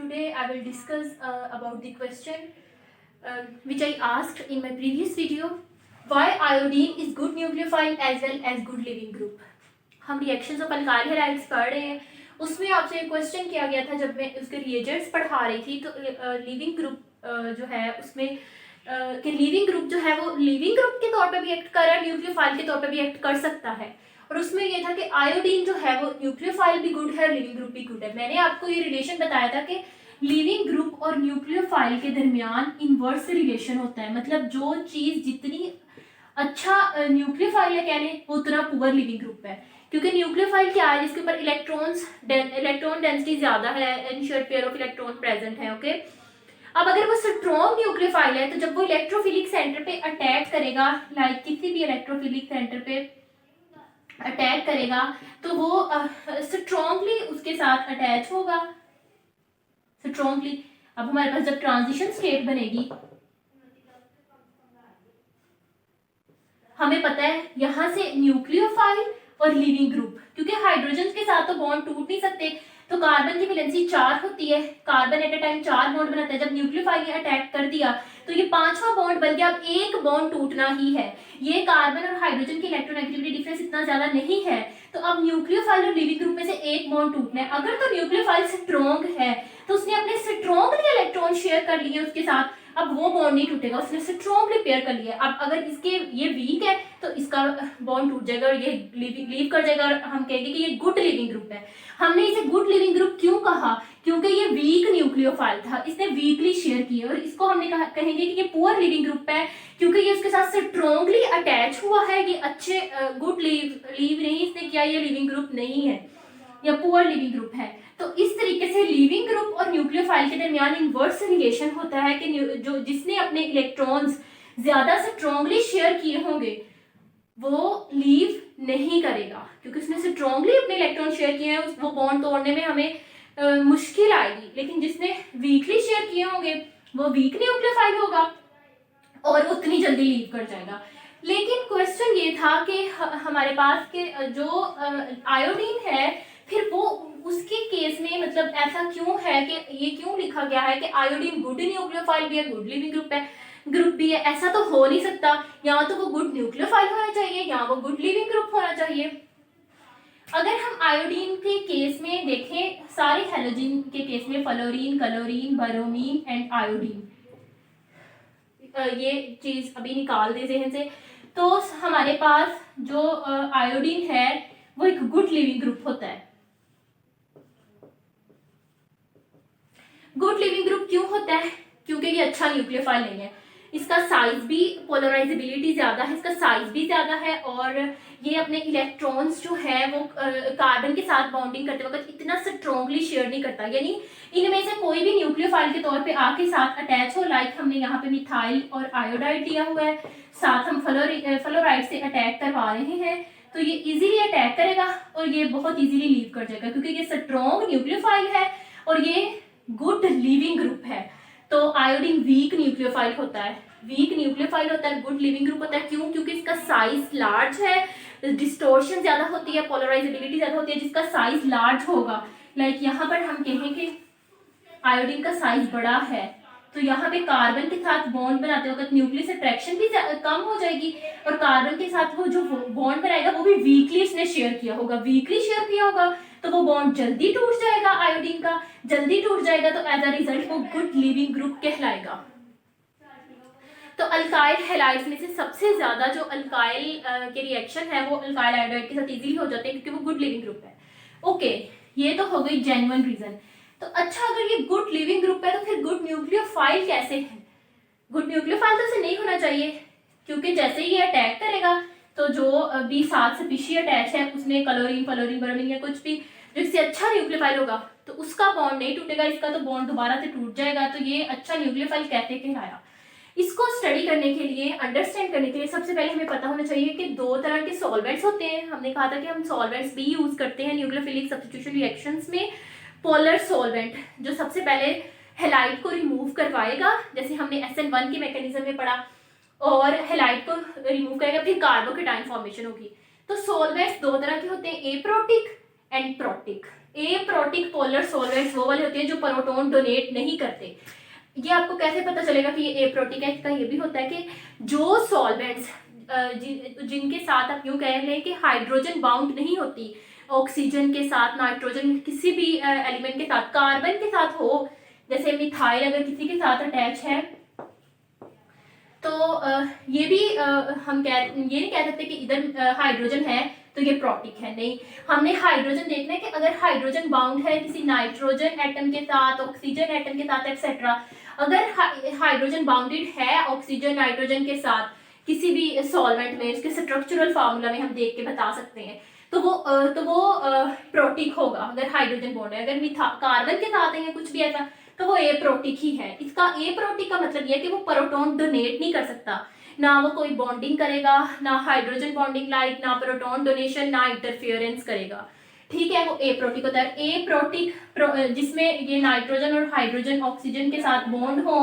Today I will discuss about the question which I asked in my previous video. Why iodine is good nucleophile as well as good leaving group. हम reactions of alkyl halides पढ़ रहे हैं. उसमें आपसे एक question किया गया था जब मैं उसके रिएजेंट्स पढ़ा रही थी, तो लीविंग ग्रुप जो है उसमें कि लीविंग ग्रुप जो है वो लीविंग ग्रुप के तौर पे भी एक्ट कर रहा है, न्यूक्लियोफाइल के तौर पे भी एक्ट कर सकता है. और उसमें ये था कि आयोडीन जो है वो न्यूक्लियोफाइल भी गुड है, लिविंग ग्रुप भी गुड है. मैंने आपको ये रिलेशन बताया था कि लिविंग ग्रुप और न्यूक्लियोफाइल के दरमियान इनवर्स रिलेशन होता है. मतलब जो चीज जितनी अच्छा न्यूक्लियोफाइल है कह लें, उतना पुअर लिविंग ग्रुप है. क्योंकि न्यूक्लियोफाइल क्या है, जिसके ऊपर इलेक्ट्रॉन डेंसिटी ज्यादा है, एनशेयर्ड पेयर ऑफ इलेक्ट्रॉन प्रेजेंट है. ओके, अब अगर वो स्ट्रॉन्ग न्यूक्लियोफाइल है तो जब वो इलेक्ट्रोफिलिक सेंटर पे अटैक करेगा, लाइक किसी भी इलेक्ट्रोफिलिक सेंटर पे अटैक करेगा, तो वो स्ट्रॉन्गली उसके साथ अटैच होगा, स्ट्रॉन्गली. अब हमारे पास जब ट्रांजिशन स्टेट बनेगी, हमें पता है यहां से न्यूक्लियोफाइल और लिविंग ग्रुप, क्योंकि हाइड्रोजन के साथ तो बॉन्ड टूट नहीं सकते, तो कार्बन की वैलेंसी 4 होती है. Carbon at a time 4 bond बनाता है. जब न्यूक्लियोफाइल ने अटैक कर दिया तो ये 5वां बॉन्ड बन गया. अब एक बॉन्ड टूटना ही है. ये कार्बन और हाइड्रोजन की इलेक्ट्रोनेगेटिविटी डिफरेंस इतना ज्यादा नहीं है, तो अब न्यूक्लियोफाइल और लिविंग ग्रुप में से एक बॉन्ड टूटना है. अगर तो न्यूक्लियोफाइल स्ट्रॉन्ग है तो उसने अपने स्ट्रॉन्गली इलेक्ट्रॉन शेयर कर लिए उसके साथ, अब वो बॉन्ड नहीं टूटेगा, उसने स्ट्रॉन्गली पेयर कर लिया. अब अगर इसके ये वीक है तो इसका बॉन्ड टूट जाएगा और ये लीव कर जाएगा और हम कहेंगे कि ये गुड लिविंग ग्रुप है. हमने इसे गुड लिविंग ग्रुप क्यों कहा? क्योंकि ये वीक न्यूक्लियोफाइल था, इसने वीकली शेयर किए. और इसको हमने कहेंगे कि ये पुअर लिविंग ग्रुप है क्योंकि ये उसके साथ स्ट्रॉन्गली अटैच हुआ है. ये अच्छे गुड लीव नहीं इसने किया, ये लिविंग ग्रुप नहीं है या पुअर लिविंग ग्रुप है. तो इस तरीके से लिविंग ग्रुप और न्यूक्लियोफाइल के दरमियान इनवर्स रिलेशन होता है कि जो जिसने अपने इलेक्ट्रॉन्स ज्यादा स्ट्रॉन्गली शेयर किए होंगे वो लीव नहीं करेगा, क्योंकि उसने स्ट्रॉन्गली अपने इलेक्ट्रॉन शेयर किए हैं, वो बॉन्ड तोड़ने में हमें मुश्किल आएगी. लेकिन जिसने वीकली शेयर किए होंगे वो वीक न्यूक्लियोफाइल होगा और उतनी जल्दी लीव कर जाएगा. लेकिन क्वेश्चन ये था कि हमारे पास के जो आयोडीन है, फिर वो उसके केस में मतलब ऐसा क्यों है कि ये क्यों लिखा गया है कि आयोडीन गुड न्यूक्लियोफाइल भी है, गुड लिविंग ग्रुप भी है? ऐसा तो हो नहीं सकता. या तो वो गुड न्यूक्लियोफाइल होना चाहिए या वो गुड लिविंग ग्रुप होना चाहिए. अगर हम आयोडीन के केस में देखें, सारे हैलोजन के केस में fluorine, chlorine, bromine and iodine, ये चीज अभी निकाल दे जहन से, तो हमारे पास जो आयोडीन है वो एक गुड लिविंग ग्रुप होता है. गुड लिविंग ग्रुप क्यों होता है? क्योंकि ये अच्छा न्यूक्लियोफाइल नहीं है, इसका साइज भी, पोलराइजेबिलिटी ज्यादा है, इसका साइज भी ज्यादा है, और ये अपने इलेक्ट्रॉन्स जो है वो कार्बन के साथ बॉन्डिंग करते वक्त इतना स्ट्रॉन्गली शेयर नहीं करता. यानी इनमें से कोई भी न्यूक्लियोफाइल के तौर पे आके साथ अटैच हो, लाइक हमने यहाँ पे मिथाइल और आयोडाइड लिया हुआ है, साथ हम फ्लोराइड से अटैक करवा रहे हैं, तो ये इजीली अटैक करेगा और ये बहुत इजीली लीव कर जाएगा, क्योंकि ये स्ट्रॉन्ग न्यूक्लियोफाइल है और ये गुड लिविंग ग्रुप है. तो आयोडीन वीक न्यूक्लियोफाइल होता है, वीक न्यूक्लियोफाइल होता है, गुड लिविंग ग्रुप होता है. क्यों? क्योंकि इसका साइज लार्ज है, डिस्टोर्शन ज्यादा होती है, पोलराइजेबिलिटी ज्यादा होती है. जिसका साइज लार्ज होगा, लाइक यहाँ पर हम कहें कि आयोडीन का साइज बड़ा है, तो यहाँ पे कार्बन के साथ बॉन्ड बनाते वक्त न्यूक्लियस अट्रैक्शन भी कम हो जाएगी और कार्बन के साथ वो जो बॉन्ड बनाएगा वो भी वीकली इसने शेयर किया होगा. वीकली शेयर किया होगा तो वो बॉन्ड जल्दी टूट जाएगा, आयोडीन का जल्दी टूट जाएगा, तो एज अ रिजल्ट वो गुड लिविंग ग्रुप कहलाएगा. तो अल्काइल हैलाइड्स में से सबसे ज्यादा जो अल्काइल के रिएक्शन है वो अल्काइल आयोडाइड के साथ इजीली हो जाते हैं, क्योंकि वो गुड लिविंग ग्रुप है. ओके, ये तो हो गई जेन्युइन रीजन. तो अच्छा, अगर ये गुड लिविंग ग्रुप है तो फिर गुड न्यूक्लियोफाइल कैसे है? गुड न्यूक्लियोफाइल तो इसे नहीं होना चाहिए, क्योंकि जैसे ही ये अटैक करेगा तो जो भी साथ से पिशी अटैच है उसमें क्लोरीन, फ्लोरीन, ब्रोमीन या कुछ भी जो इससे अच्छा न्यूक्लियोफाइल होगा तो उसका बॉन्ड नहीं टूटेगा, इसका तो बॉन्ड दोबारा से टूट जाएगा. तो ये अच्छा न्यूक्लियोफाइल कहते कहलाया. इसको स्टडी करने के लिए, अंडरस्टैंड करने के लिए सबसे पहले हमें पता होना चाहिए कि दो तरह के सॉल्वेंट्स होते हैं. हमने कहा था कि हम सॉल्वेंट्स भी यूज करते हैं न्यूक्लियोफिलिक सब्स्टिट्यूशन रिएक्शंस में. पोलर सॉल्वेंट जो सबसे पहले हैलाइड को रिमूव करवाएगा, जैसे हमने SN1 के मैकेनिज्म में पढ़ा, और हैलाइड को रिमूव करेगा, फिर कार्बोकेटाइन फॉर्मेशन होगी. तो सॉल्वेंट्स दो तरह के होते हैं, aprotic and protic. Aprotic polar solvents वो वाले होते हैं जो प्रोटॉन डोनेट नहीं करते। ये आपको कैसे पता चलेगा कि ये एप्रोटिक है? इसका ये भी होता है कि जो सॉल्वेंट्स जिनके साथ आप यूँ कह लें कि हाइड्रोजन बाउंड नहीं होती, ऑक्सीजन के साथ, नाइट्रोजन, किसी भी एलिमेंट के साथ, कार्बन के साथ हो, जैसे मिथाइल अगर किसी के साथ अटैच है, तो ये भी हम ये नहीं कह सकते कि इधर हाइड्रोजन है तो ये प्रोटिक है। नहीं, हमने हाइड्रोजन देखना है कि अगर हाइड्रोजन बाउंड है किसी नाइट्रोजन एटम के साथ, ऑक्सीजन एटम के साथ, एक्सेट्रा, अगर हाइड्रोजन बाउंडेड है ऑक्सीजन नाइट्रोजन के साथ किसी भी सॉल्वेंट में, उसके स्ट्रक्चरल फार्मूला में हम देख के बता सकते हैं, तो वो प्रोटिक होगा अगर हाइड्रोजन बॉन्ड है। अगर कार्बन के साथ है कुछ भी ऐसा तो वो एप्रोटिक ही है। इसका एप्रोटिक का मतलब ये है कि वो प्रोटॉन डोनेट नहीं कर सकता, ना वो कोई बॉन्डिंग करेगा, ना हाइड्रोजन बॉन्डिंग लाइक, ना प्रोटॉन डोनेशन, ना इंटरफेरेंस करेगा। ठीक है, वो एप्रोटिक होता है। एप्रोटिक जिसमें ये नाइट्रोजन और हाइड्रोजन ऑक्सीजन के साथ बॉन्ड हो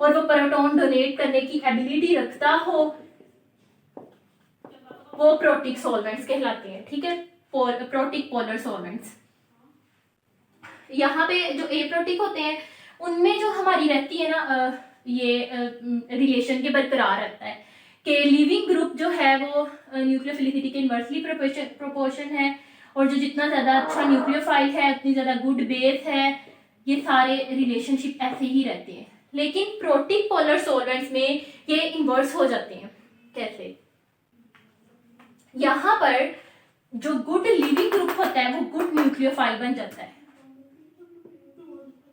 और वो प्रोटॉन डोनेट करने की एबिलिटी रखता हो, वो प्रोटिक सॉल्वेंट्स कहलाते हैं। ठीक है, प्रोटिक पोलर सॉल्वेंट्स। यहाँ पे जो एप्रोटिक होते हैं उनमें जो हमारी रहती है ना ये रिलेशन के बरकरार रहता है कि लिविंग ग्रुप जो है वो न्यूक्लियोफिलिसिटी के इनवर्सली प्रोपोर्शन है, और जो जितना ज़्यादा अच्छा न्यूक्लियोफाइल है उतनी ज़्यादा गुड बेस है। ये सारे रिलेशनशिप ऐसे ही रहते हैं। लेकिन प्रोटिक पोलर सॉल्वेंट्स में ये इन्वर्स हो जाते हैं। कैसे? यहाँ पर जो गुड लिविंग ग्रुप होता है वो गुड न्यूक्लियोफाइल बन जाता है।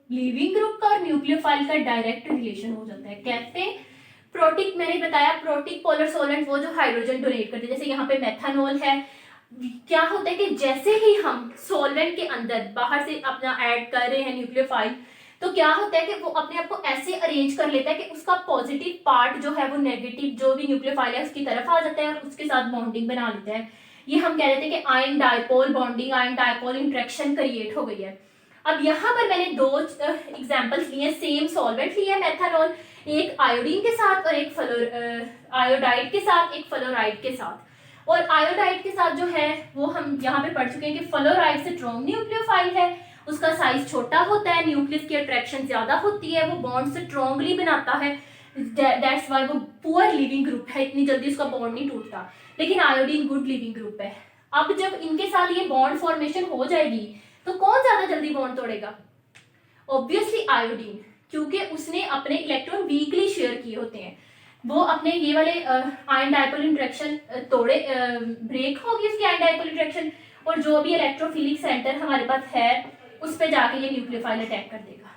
लिविंग ग्रुप का और न्यूक्लियोफाइल का डायरेक्ट रिलेशन हो जाता है। कैसे? प्रोटिक, मैंने बताया प्रोटिक पोलर सॉल्वेंट वो जो हाइड्रोजन डोनेट करते हैं, जैसे यहाँ पे मेथनॉल है। क्या होता है कि जैसे ही हम सॉल्वेंट के अंदर बाहर से अपना ऐड कर रहे हैं न्यूक्लियोफाइल, तो क्या होता है कि वो अपने आप को ऐसे अरेंज कर लेता है कि उसका पॉजिटिव पार्ट जो है वो नेगेटिव जो भी न्यूक्लियोफाइल है उसकी तरफ आ जाता है और उसके साथ बॉन्डिंग बना लेता है। ये हम कह रहे थे कि ion dipole bonding, ion dipole interaction create हो गई है। अब यहाँ पर मैंने दो एग्जांपल्स लिए, सेम सॉल्वेंट लिया है मेथनॉल, एक आयोडीन के साथ और एक आयोडाइड के साथ, एक फ्लोराइड के साथ। और आयोडाइड के साथ जो है वो हम यहाँ पे पढ़ चुके हैं कि फ्लोराइड से स्ट्रॉन्ग न्यूक्लियोफाइल है, उसका साइज छोटा होता है, न्यूक्लियस की अट्रैक्शन ज्यादा होती है, वो बॉन्ड स्ट्रॉन्गली बनाता है, दैट्स वाई वो पुअर लिविंग ग्रुप है, इतनी जल्दी उसका बॉन्ड नहीं टूटता। लेकिन आयोडीन गुड लिविंग ग्रुप है। अब जब इनके साथ ये बॉन्ड फॉर्मेशन हो जाएगी तो कौन ज्यादा जल्दी बॉन्ड तोड़ेगा? ऑब्वियसली आयोडीन, क्योंकि उसने अपने इलेक्ट्रॉन वीकली शेयर किए होते हैं। वो अपने ये वाले आयन डायपोल इंटरेक्शन तोड़े, ब्रेक होगी उसकी आयन डायपोल इंटरेक्शन, और जो भी इलेक्ट्रोफिलिक सेंटर हमारे पास है उस पे जाके ये न्यूक्लियोफाइल अटैक कर देगा।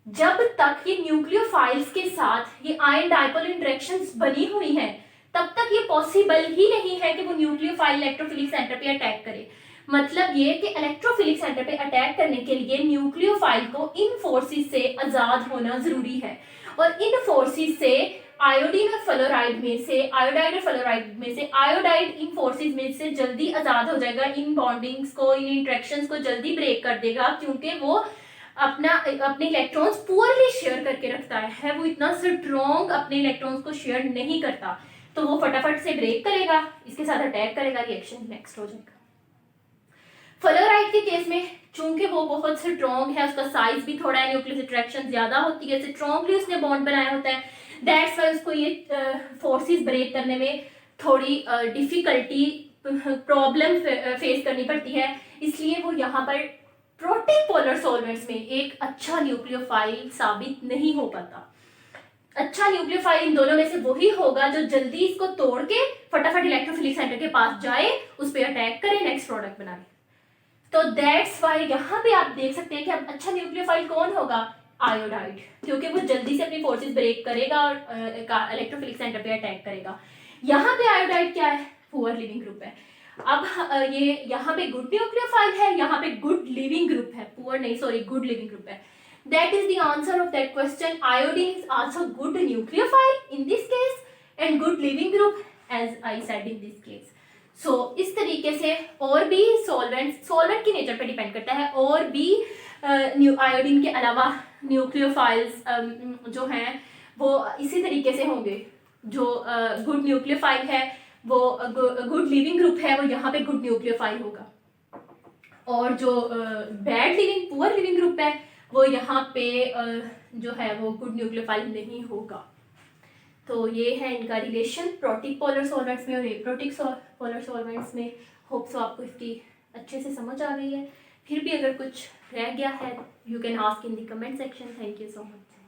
जब तक ये न्यूक्लियोफाइल्स के साथ ये आयन डायपोल इंटरेक्शंस बनी हुई हैं तब तक ये पॉसिबल ही नहीं है कि वो न्यूक्लियोफाइल इलेक्ट्रोफिलिक सेंटर पे अटैक करे। मतलब ये कि इलेक्ट्रोफिलिक सेंटर पे अटैक करने के लिए न्यूक्लियोफाइल को इन फोर्सेस से आजाद होना जरूरी है, और इन फोर्सेस से आयोडीन और फ्लोराइड में से, आयोडाइड और फ्लोराइड में से आयोडाइड इन फोर्सेस में से जल्दी आजाद हो जाएगा, इन बॉन्डिंग्स को, इन इंट्रैक्शंस को जल्दी ब्रेक कर देगा, क्योंकि वो अपने इलेक्ट्रॉन्स पुअरली शेयर करके रखता है, वो इतना स्ट्रॉन्ग अपने इलेक्ट्रॉन्स को शेयर नहीं करता, तो वो फटाफट से ब्रेक करेगा, इसके साथ अटैक करेगा, रिएक्शन नेक्स्ट हो जाएगा। फ्लोराइड के केस में चूंकि वो बहुत स्ट्रॉन्ग है, उसका साइज भी थोड़ा है, न्यूक्लियस अट्रैक्शन ज्यादा होती है, स्ट्रॉन्गली उसने बॉन्ड बनाया होता है, दैट्स वाई उसको ये फोर्सेस ब्रेक करने में थोड़ी डिफिकल्टी, प्रॉब्लम फेस करनी पड़ती है। इसलिए वो यहाँ पर प्रोटिक पोलर सॉल्वेंट्स में एक अच्छा न्यूक्लियोफाइल साबित नहीं हो पाता। अच्छा न्यूक्लियोफाइल इन दोनों में से वही होगा जो जल्दी इसको तोड़ के फटाफट इलेक्ट्रोफिलिक सेंटर के पास जाए, उस पर अटैक करे, नेक्स्ट प्रोडक्ट बनाए। तो दैट्स वाई यहाँ पे आप देख सकते हैं कि अब अच्छा न्यूक्लियोफाइल कौन होगा? आयोडाइड, क्योंकि वो जल्दी से अपनी फोर्सेस ब्रेक करेगा और इलेक्ट्रोफिलिक सेंटर पे अटैक करेगा। यहाँ पे आयोडाइड क्या है? पुअर लिविंग ग्रुप है। अब ये यहाँ पे गुड न्यूक्लियोफाइल है, यहाँ पे गुड लिविंग ग्रुप है, पुअर नहीं, सॉरी, गुड लिविंग ग्रुप है। That is the answer of that question. Iodine is also good nucleophile in this case and good living group as I said in this case. So इस तरीके से और भी solvent की nature पे depend करता है, और भी आयोडीन के अलावा न्यूक्लियोफाइल्स जो हैं वो इसी तरीके से होंगे। जो गुड न्यूक्लियोफाइल है वो गुड लिविंग ग्रुप है, वो यहाँ पे गुड न्यूक्लियोफाइल होगा। और जो bad living poor leaving group है वो यहाँ पे जो है वो गुड न्यूक्लियोफाइल नहीं होगा। तो ये है इनका रिलेशन प्रोटिक पोलर सॉल्वेंट्स में और एप्रोटिक पोलर सॉल्वेंट्स में। होप सो आपको इसकी अच्छे से समझ आ गई है। फिर भी अगर कुछ रह गया है you can ask in the comment section. Thank you so much.